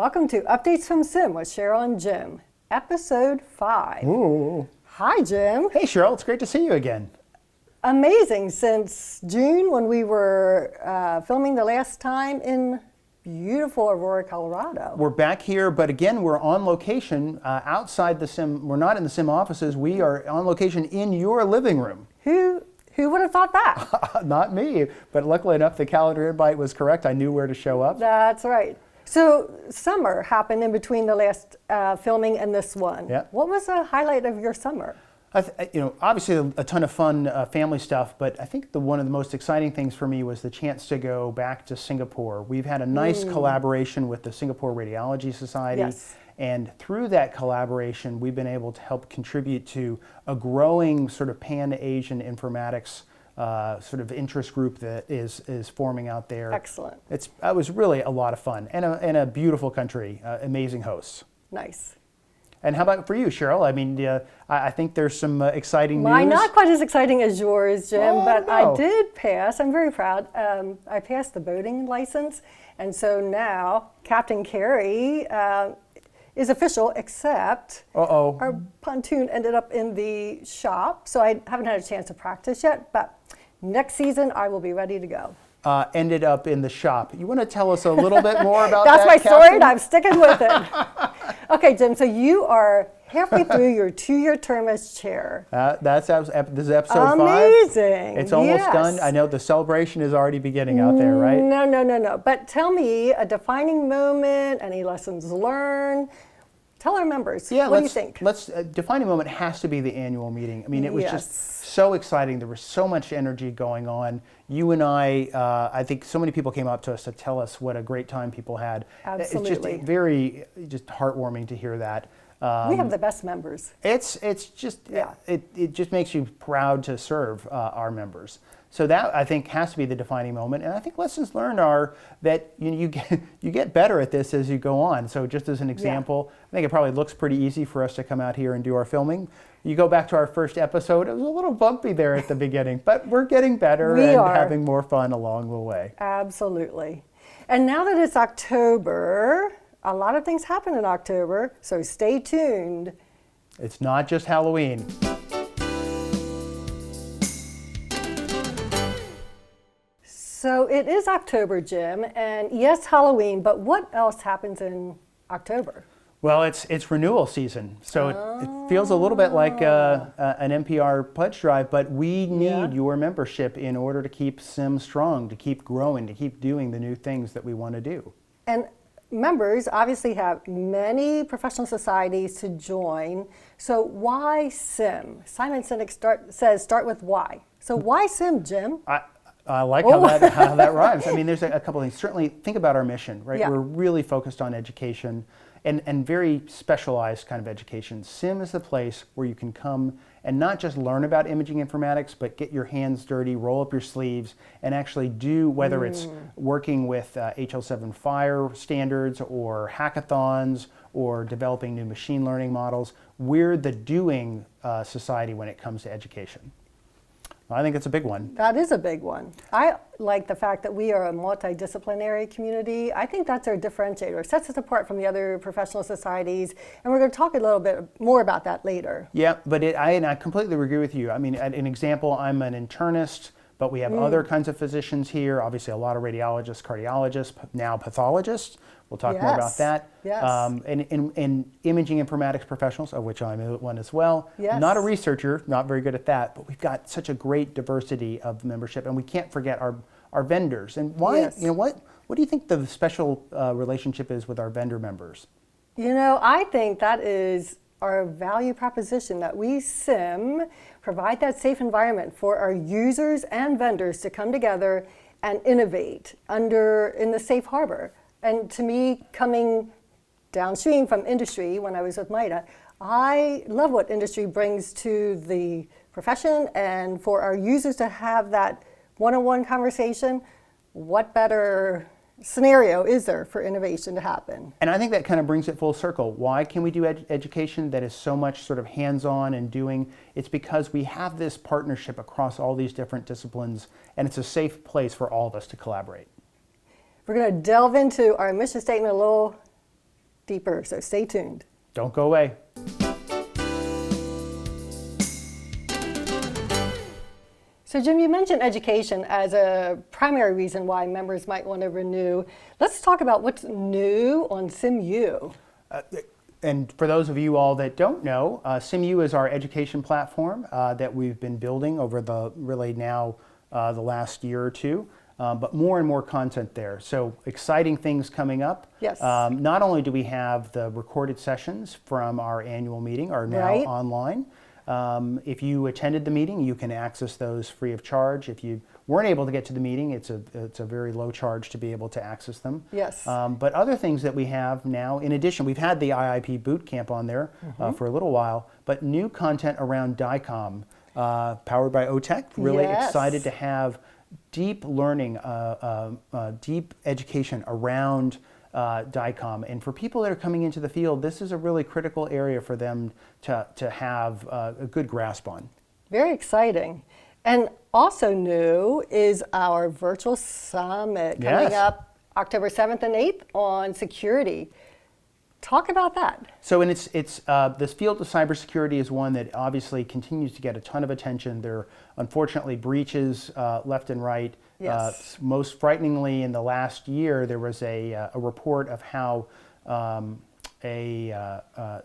Welcome to Updates from SIIM with Cheryl and Jim, Episode 5. Ooh. Hi, Jim. Hey, Cheryl. It's great to see you again. Amazing. Since June, when we were filming the last time in beautiful Aurora, Colorado. We're back here, but again, we're on location outside the SIIM. We're not in the SIIM offices. We are on location in your living room. Who would have thought that? Not me, but luckily enough, the calendar invite was correct. I knew where to show up. That's right. So summer happened in between the last filming and this one. Yeah. What was the highlight of your summer? Obviously a ton of fun family stuff, but I think one of the most exciting things for me was the chance to go back to Singapore. We've had a nice collaboration with the Singapore Radiology Society. Yes. And through that collaboration, we've been able to help contribute to a growing sort of pan-Asian informatics sort of interest group that is forming out there. Excellent. It was really a lot of fun and a beautiful country, amazing hosts. Nice. And how about for you, Cheryl? I mean, I think there's some exciting news. Mine not quite as exciting as yours, Jim, but no. I did pass. I'm very proud. I passed the boating license, and so now Captain Carey is official, except our pontoon ended up in the shop, so I haven't had a chance to practice yet, but next season I will be ready to go. Ended up in the shop. You want to tell us a little bit more about that, That's my story, Captain? and I'm sticking with it. Okay, Jim, so you are halfway through your 2-year term as chair. This is episode 5. Amazing. It's almost Yes. done. I know the celebration is already beginning out there, right? No. But tell me a defining moment, any lessons learned. Tell our members, what do you think? Defining moment has to be the annual meeting. I mean, it was Yes. just so exciting. There was so much energy going on. You and I think so many people came up to us to tell us what a great time people had. Absolutely. It's just very heartwarming to hear that. We have the best members. It just makes you proud to serve our members. So that, I think, has to be the defining moment. And I think lessons learned are that you get better at this as you go on. So just as an example, I think it probably looks pretty easy for us to come out here and do our filming. You go back to our first episode, it was a little bumpy there at the beginning, but we're getting better having more fun along the way. Absolutely. And now that it's October, a lot of things happen in October, so stay tuned. It's not just Halloween. So it is October, Jim, and yes, Halloween, but what else happens in October? Well, it's renewal season, so it feels a little bit like an NPR pledge drive, but we need your membership in order to keep SIIM strong, to keep growing, to keep doing the new things that we want to do. And members obviously have many professional societies to join, so why SIIM? Simon Sinek says start with why. So why SIIM, Jim? I like how that rhymes. I mean, there's a couple of things. Certainly, think about our mission, right? Yeah. We're really focused on education and very specialized kind of education. SIIM is the place where you can come and not just learn about imaging informatics, but get your hands dirty, roll up your sleeves, and actually do, whether it's working with HL7 fire standards or hackathons or developing new machine learning models. We're the doing society when it comes to education. I think it's a big one. That is a big one. I like the fact that we are a multidisciplinary community. I think that's our differentiator. It sets us apart from the other professional societies, and we're going to talk a little bit more about that later. Yeah, but I completely agree with you. I mean, an example, I'm an internist, but we have other kinds of physicians here. Obviously, a lot of radiologists, cardiologists, now pathologists. We'll talk more about that. Yes. And imaging informatics professionals, of which I'm one as well. Yes. Not a researcher, not very good at that, but we've got such a great diversity of membership, and we can't forget our vendors. And why? Yes. What do you think the special relationship is with our vendor members? I think that is our value proposition, that we SIIM provide that safe environment for our users and vendors to come together and innovate in the safe harbor. And to me, coming downstream from industry when I was with MITA, I love what industry brings to the profession, and for our users to have that one-on-one conversation, what better scenario is there for innovation to happen? And I think that kind of brings it full circle. Why can we do education that is so much sort of hands-on and doing? It's because we have this partnership across all these different disciplines, and it's a safe place for all of us to collaborate. We're going to delve into our mission statement a little deeper, so stay tuned. Don't go away. So Jim, you mentioned education as a primary reason why members might want to renew. Let's talk about what's new on SIIM. And for those of you all that don't know, SIIM is our education platform that we've been building over the last year or two, but more and more content there. So exciting things coming up. Yes. Not only do we have the recorded sessions from our annual meeting are now Right. online. If you attended the meeting, you can access those free of charge. If you weren't able to get to the meeting, it's a very low charge to be able to access them. Yes. But other things that we have now, in addition, we've had the IIP boot camp on there for a little while, but new content around DICOM, powered by OTEC. Really Yes. excited to have deep learning, deep education around DICOM. And for people that are coming into the field, this is a really critical area for them to have a good grasp on. Very exciting. And also new is our virtual summit coming Yes. up October 7th and 8th on security. Talk about that. So, and it's this field of cybersecurity is one that obviously continues to get a ton of attention. There are unfortunately breaches left and right. Yes. Most frighteningly, in the last year, there was a report of how a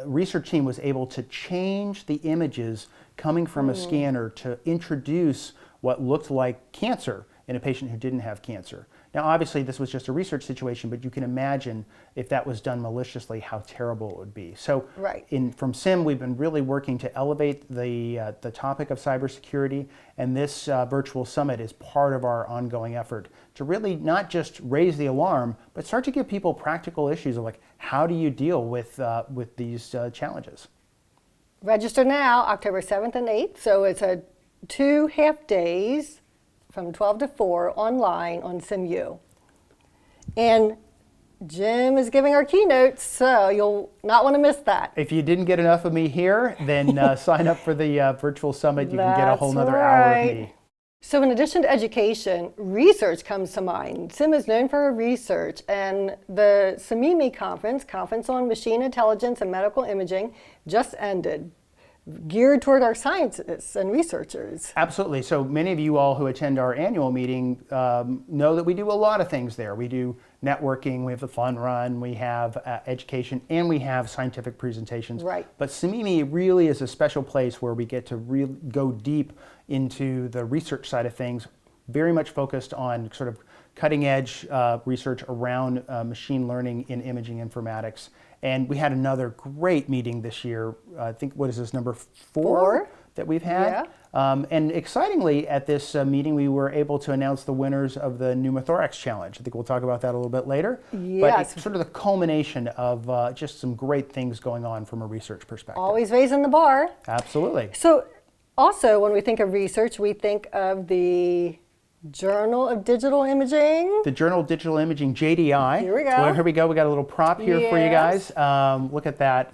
research team was able to change the images coming from a scanner to introduce what looked like cancer in a patient who didn't have cancer. Now, obviously, this was just a research situation, but you can imagine if that was done maliciously, how terrible it would be. So, Right. from SIIM, we've been really working to elevate the topic of cybersecurity, and this virtual summit is part of our ongoing effort to really not just raise the alarm, but start to give people practical issues of like, how do you deal with these challenges? Register now, October 7th and 8th. So it's a 2 half days from 12 to 4 online on SIIM. And Jim is giving our keynotes, so you'll not want to miss that. If you didn't get enough of me here, then sign up for the virtual summit. You can get a whole That's nother hour of right. me. So in addition to education, research comes to mind. SIIM is known for research, and the SIIM Conference on Machine Intelligence and Medical Imaging, just ended, geared toward our scientists and researchers. Absolutely. So many of you all who attend our annual meeting know that we do a lot of things there. We do networking, we have the fun run, we have education, and we have scientific presentations. Right. But SIIM really is a special place where we get to really go deep into the research side of things, very much focused on sort of cutting edge research around machine learning in imaging informatics. And we had another great meeting this year. I think, what is this, number 4 that we've had? Yeah. And excitingly, at this meeting, we were able to announce the winners of the Pneumothorax Challenge. I think we'll talk about that a little bit later. Yes. But it's sort of the culmination of just some great things going on from a research perspective. Always raising the bar. Absolutely. So also, when we think of research, we think of the Journal of Digital Imaging. The Journal of Digital Imaging, JDI. Here we go. Well, here we go. We got a little prop here for you Yes. guys. Look at that.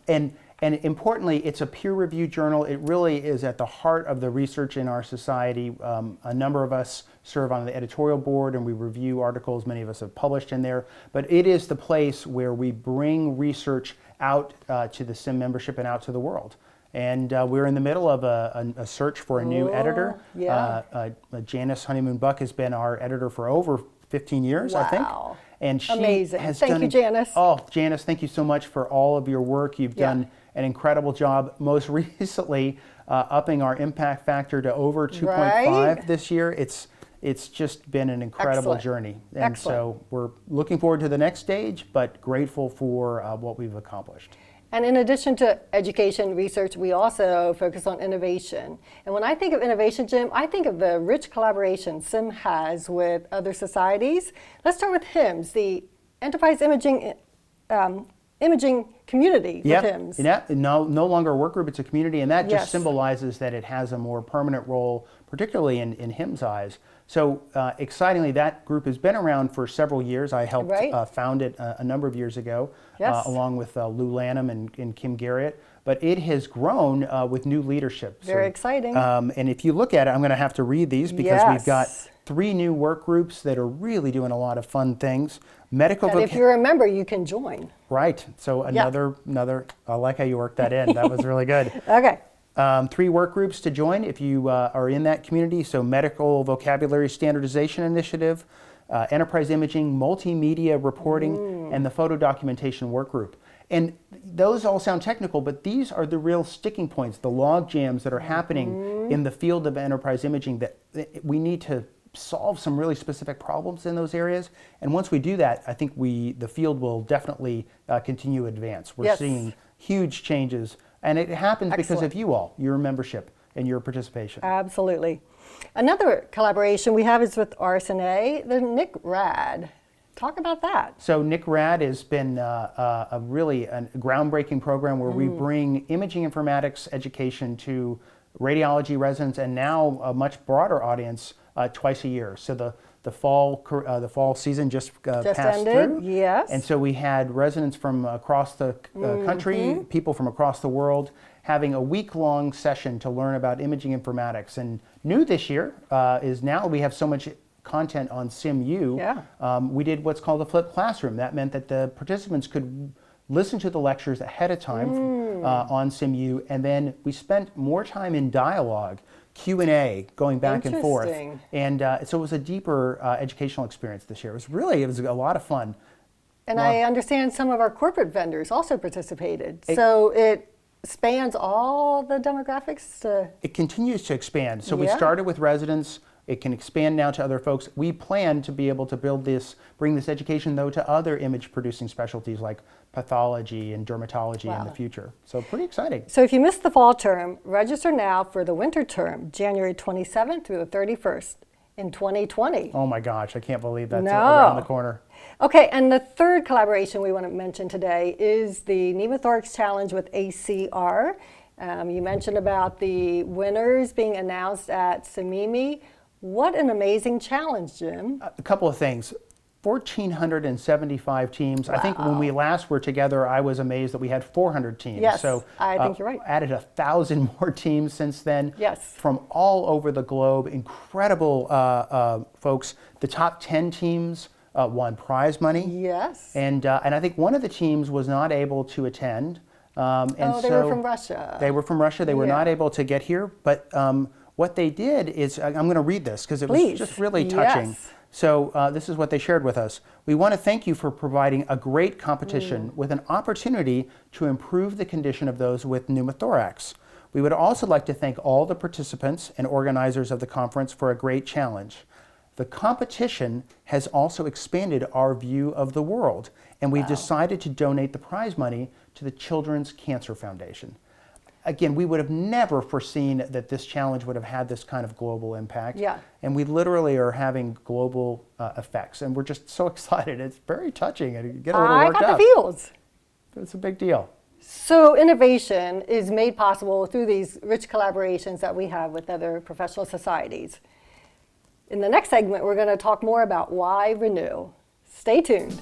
And importantly, it's a peer-reviewed journal. It really is at the heart of the research in our society. A number of us serve on the editorial board and we review articles. Many of us have published in there. But it is the place where we bring research out to the SIIM membership and out to the world. And we're in the middle of a search for a new editor. Yeah. Janice Honeymoon Buck has been our editor for over 15 years, I think. Wow. And she Amazing. has Thank done you, Janice. Oh, Janice, thank you so much for all of your work. You've Yeah. done an incredible job. Most recently, upping our impact factor to over 2.5 Right. this year. It's just been an incredible Excellent. journey. And Excellent. so we're looking forward to the next stage, but grateful for what we've accomplished. And in addition to education research, we also focus on innovation. And when I think of innovation, Jim, I think of the rich collaboration SIIM has with other societies. Let's start with HIMSS, the Enterprise Imaging Community with HIMSS. Yeah, no longer a work group, it's a community, and that just Yes. symbolizes that it has a more permanent role, particularly in HIMSS eyes. So excitingly, that group has been around for several years. I helped Right. found it a number of years ago, Yes. along with Lou Lanham and Kim Garrett. But it has grown with new leadership. Very exciting. And if you look at it, I'm going to have to read these because we've got Yes. 3 new work groups that are really doing a lot of fun things. Medical And if you're a member, you can join. Right. So another. I like how you worked that in. That was really good. Okay. 3 work groups to join if you are in that community. So Medical Vocabulary Standardization Initiative, Enterprise Imaging, Multimedia Reporting, and the Photo Documentation Work Group. And those all sound technical, but these are the real sticking points, the log jams that are happening in the field of enterprise imaging that we need to solve some really specific problems in those areas. And once we do that, I think the field will definitely continue to advance. We're seeing huge changes, and it happens because of you all, your membership and your participation. Absolutely. Another collaboration we have is with RSNA, the Nick Rad. Talk about that. So Nick Rad has been a really groundbreaking program where we bring imaging informatics education to radiology residents and now a much broader audience twice a year. So the fall season just passed ended, through. yes. And so we had residents from across the country, people from across the world, having a week-long session to learn about imaging informatics. And new this year is now we have so much content on SIIM. We did what's called a flipped classroom. That meant that the participants could listen to the lectures ahead of time on SIIM, and then we spent more time in dialogue, Q&A, going back and forth. And so it was a deeper educational experience this year. It was a lot of fun. And I understand some of our corporate vendors also participated. So it spans all the demographics? It continues to expand. So we started with residents. It can expand now to other folks. We plan to be able to bring this education, though, to other image-producing specialties like pathology and dermatology in the future. So pretty exciting. So if you missed the fall term, register now for the winter term, January 27th through the 31st in 2020. Oh my gosh, I can't believe that's around the corner. Okay, and the third collaboration we want to mention today is the Pneumothorax Challenge with ACR. You mentioned about the winners being announced at SIIM. What an amazing challenge, Jim. A couple of things. 1,475 teams. I think when we last were together, I was amazed that we had 400 teams. Yes, so I think you're right. Added 1,000 more teams since then. Yes. From all over the globe. Incredible folks. The top 10 teams won prize money. Yes. And I think one of the teams was not able to attend. They were from Russia. They were from Russia. They were not able to get here. But what they did is, I'm going to read this because it was just really touching. Yes. So this is what they shared with us. We want to thank you for providing a great competition with an opportunity to improve the condition of those with pneumothorax. We would also like to thank all the participants and organizers of the conference for a great challenge. The competition has also expanded our view of the world, and we've decided to donate the prize money to the Children's Cancer Foundation. Again, we would have never foreseen that this challenge would have had this kind of global impact. And we literally are having global effects, and we're just so excited. It's very touching, and you get a little worked up. I got the feels. It's a big deal. So innovation is made possible through these rich collaborations that we have with other professional societies. In the next segment, we're going to talk more about why renew. Stay tuned.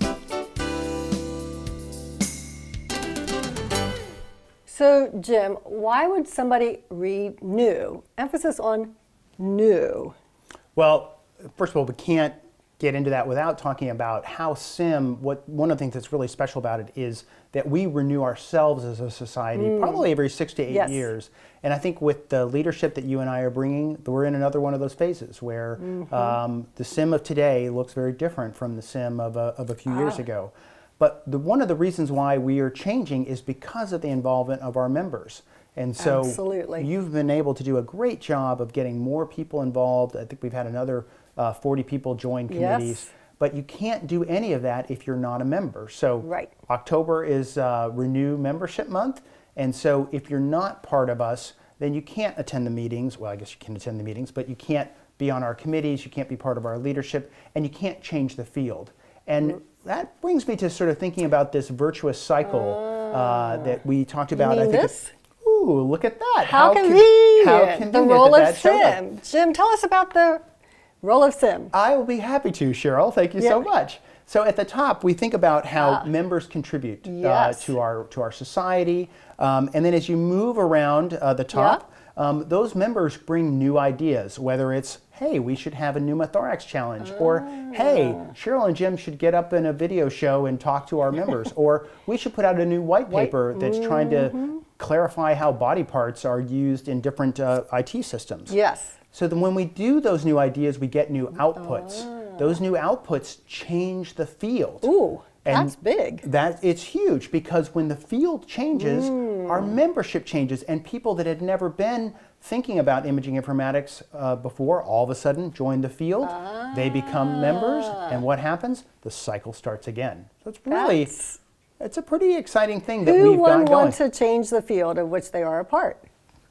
So, Jim, why would somebody renew? Emphasis on new. Well, first of all, we can't get into that without talking about how SIIM, one of the things that's really special about it is that we renew ourselves as a society probably every 6 to 8 years. And I think with the leadership that you and I are bringing, we're in another one of those phases where the SIIM of today looks very different from the SIIM of a few years ago. But one of the reasons why we are changing is because of the involvement of our members. And so you've been able to do a great job of getting more people involved. I think we've had another 40 people join committees. But you can't do any of that if you're not a member. So October is Renew Membership Month. And so if you're not part of us, then you can't attend the meetings. Well, I guess you can attend the meetings, but you can't be on our committees, you can't be part of our leadership, and you can't change the field. And that brings me to sort of thinking about this virtuous cycle that we talked about. You mean this? Ooh, look at that. How convenient. How convenient the role of that SIIM. Jim, tell us about the role of SIIM. I will be happy to, Cheryl. Thank you so much. So at the top, we think about how members contribute to our society. And then as you move around the top, those members bring new ideas, whether it's, hey, we should have a pneumothorax challenge, or hey, Cheryl and Jim should get up in a video show and talk to our members, or we should put out a new white paper that's trying to clarify how body parts are used in different IT systems. Yes. So then when we do those new ideas, we get new outputs. Those new outputs change the field. Ooh, and that's big. It's huge, because when the field changes, our membership changes, and people that had never been thinking about imaging informatics before all of a sudden join the field. They become members, and what happens? The cycle starts again. So it's really, it's a pretty exciting thing that we've got going. Who want to change the field of which they are a part?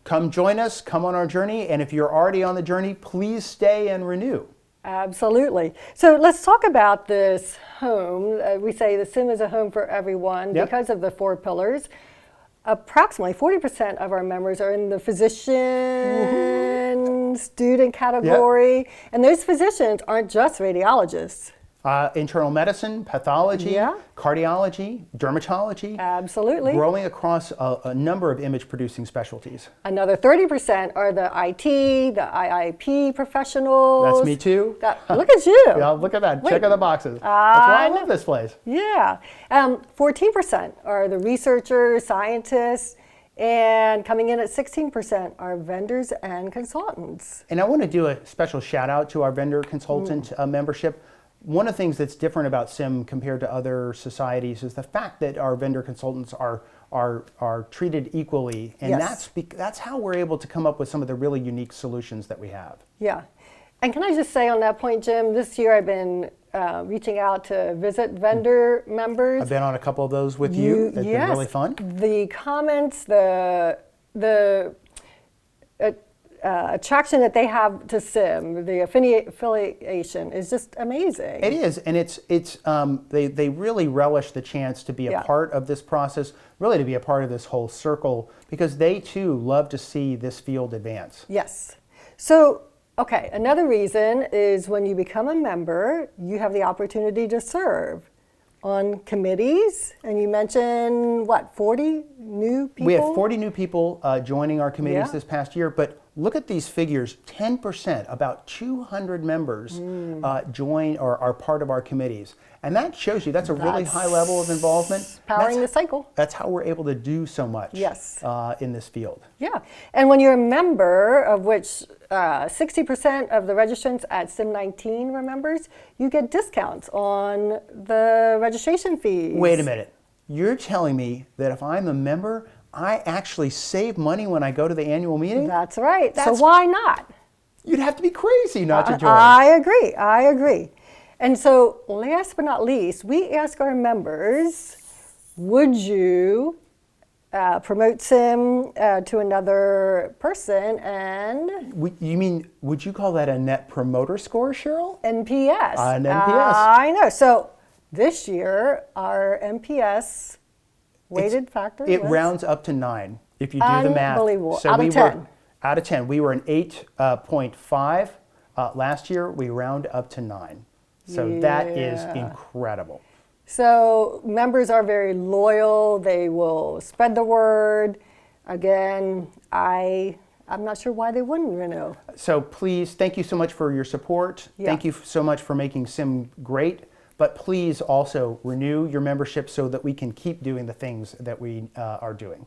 Come join us, come on our journey, and if you're already on the journey, please stay and renew. Absolutely. So let's talk about this home. We say the SIIM is a home for everyone because of the 4 pillars. Approximately 40% of our members are in the physician student category, and those physicians aren't just radiologists. Internal medicine, pathology, cardiology, dermatology. Absolutely. Growing across a number of image-producing specialties. Another 30% are the IT, the IIP professionals. That's me too. Look at you. Yeah, look at that. Check out the boxes. That's why I love this place. Yeah. 14% are the researchers, scientists, and coming in at 16% are vendors and consultants. And I want to do a special shout out to our vendor consultant membership. One of the things that's different about SIIM compared to other societies is the fact that our vendor consultants are treated equally, and that's how we're able to come up with some of the really unique solutions that we have. Yeah, and can I just say on that point, Jim, this year I've been reaching out to visit vendor members. I've been on a couple of those with you. It's been really fun. The comments, the attraction that they have to SIIM, the affiliation is just amazing. It is, and they really relish the chance to be a part of this process, really to be a part of this whole circle, because they too love to see this field advance. Yes. So, okay, another reason is when you become a member, you have the opportunity to serve on committees, and you mentioned, what, 40 new people? We had 40 new people joining our committees this past year, but look at these figures. 10%, about 200 members join or are part of our committees. And that shows you that's a really high level of involvement. Powering the cycle. That's how we're able to do so much in this field. Yeah, and when you're a member, of which 60% of the registrants at SIIM 19 were members, you get discounts on the registration fees. Wait a minute. You're telling me that if I'm a member, I actually save money when I go to the annual meeting? That's right. So why not? You'd have to be crazy not to join. I agree. And so last but not least, we ask our members, would you promote SIIM to another person? And you mean, would you call that a net promoter score, Cheryl? NPS. An NPS. I know. So this year, our NPS weighted factor It was rounds up to 9 if you do the math. Unbelievable. So out of 10. Out of 10. We were an 8.5 last year. We round up to 9. So that is incredible. So members are very loyal. They will spread the word. Again, I'm not sure why they wouldn't renew. So please, thank you so much for your support. Thank you so much for making SIIM great. But please also renew your membership so that we can keep doing the things that we are doing.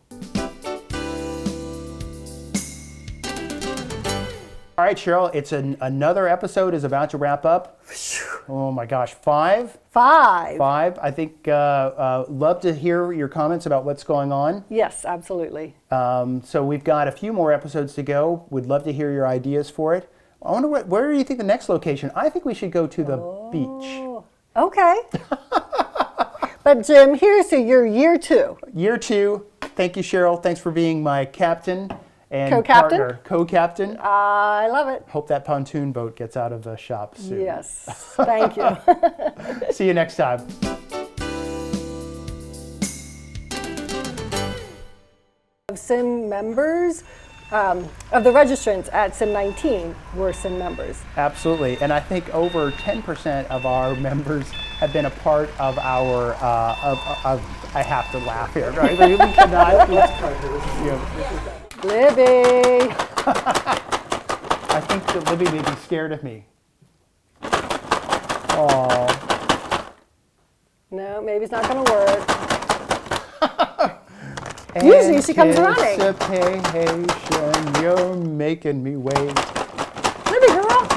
All right, Cheryl, it's another episode is about to wrap up. Oh my gosh, 5? 5. I think love to hear your comments about what's going on. Yes, absolutely. So we've got a few more episodes to go. We'd love to hear your ideas for it. I wonder where do you think the next location? I think we should go to the beach. Okay. But Jim, here's to your year 2. Year 2. Thank you, Cheryl. Thanks for being my captain and co-captain. Co-captain. I love it. Hope that pontoon boat gets out of the shop soon. Yes. Thank you. See you next time. SIIM members, of the registrants at SIIM 19 were SIIM members. Absolutely, and I think over 10% of our members have been a part of our, I have to laugh here, right? We cannot. Libby. I think that Libby may be scared of me. Oh. No, maybe it's not going to work. Usually she comes running. Anticipation, you're making me wait. Libby, girl.